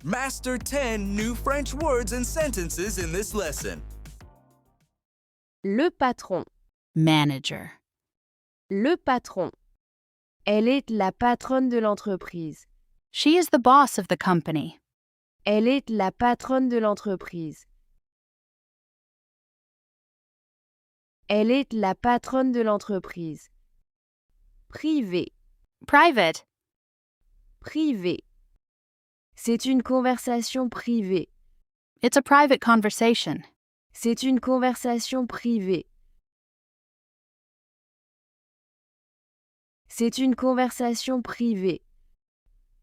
Master 10 new French words and sentences in this lesson. Le patron. Manager. Le patron. Elle est la patronne de l'entreprise. She is the boss of the company. Elle est la patronne de l'entreprise. Elle est la patronne de l'entreprise. Privé. Private. Privé. C'est une conversation privée. It's a private conversation. C'est une conversation privée. C'est une conversation privée.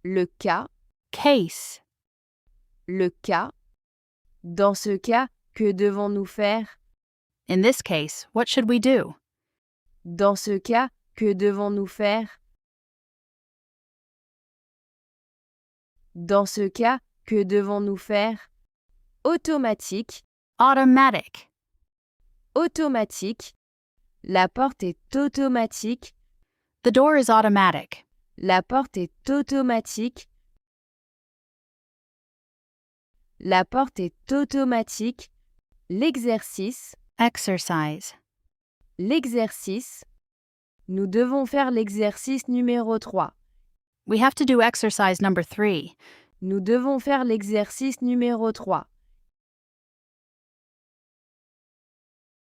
Le cas. Case. Le cas. Dans ce cas, que devons-nous faire? In this case, what should we do? Dans ce cas, que devons-nous faire? Dans ce cas, que devons-nous faire? Automatique. Automatic. Automatique. La porte est automatique. The door is automatic. La porte est automatique. La porte est automatique. L'exercice. Exercise. L'exercice. Nous devons faire l'exercice numéro 3. We have to do exercise number 3. Nous devons faire l'exercice numéro 3.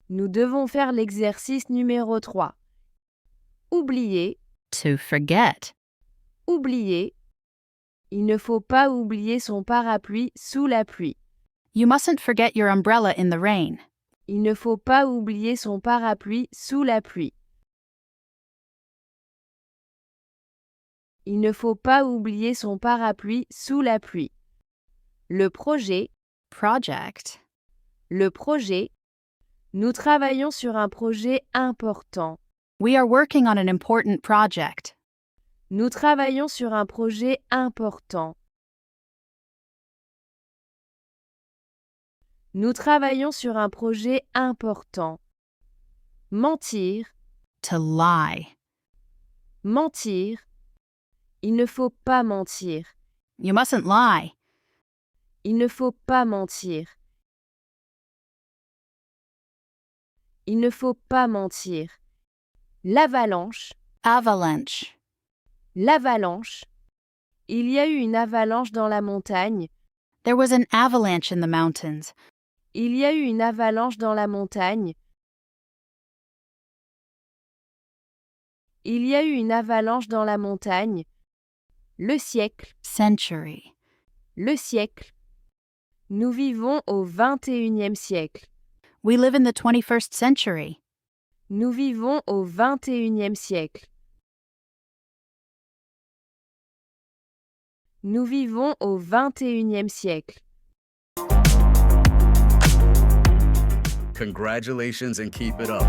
Nous devons faire l'exercice numéro 3. Oublier. To forget. Oublier. Il ne faut pas oublier son parapluie sous la pluie. You mustn't forget your umbrella in the rain. Il ne faut pas oublier son parapluie sous la pluie. Il ne faut pas oublier son parapluie sous la pluie. Le projet. Project. Le projet. Nous travaillons sur un projet important. We are working on an important project. Nous travaillons sur un projet important. Nous travaillons sur un projet important. Mentir. To lie. Mentir. Il ne faut pas mentir. You mustn't lie. Il ne faut pas mentir. Il ne faut pas mentir. L'avalanche. Avalanche. L'avalanche. Il y a eu une avalanche dans la montagne. There was an avalanche in the mountains. Il y a eu une avalanche dans la montagne. Il y a eu une avalanche dans la montagne. Le siècle. Century. Le siècle. Nous vivons au 21e siècle. We live in the 21st century. Nous vivons au 21e siècle. Nous vivons au 21e siècle. Congratulations and keep it up.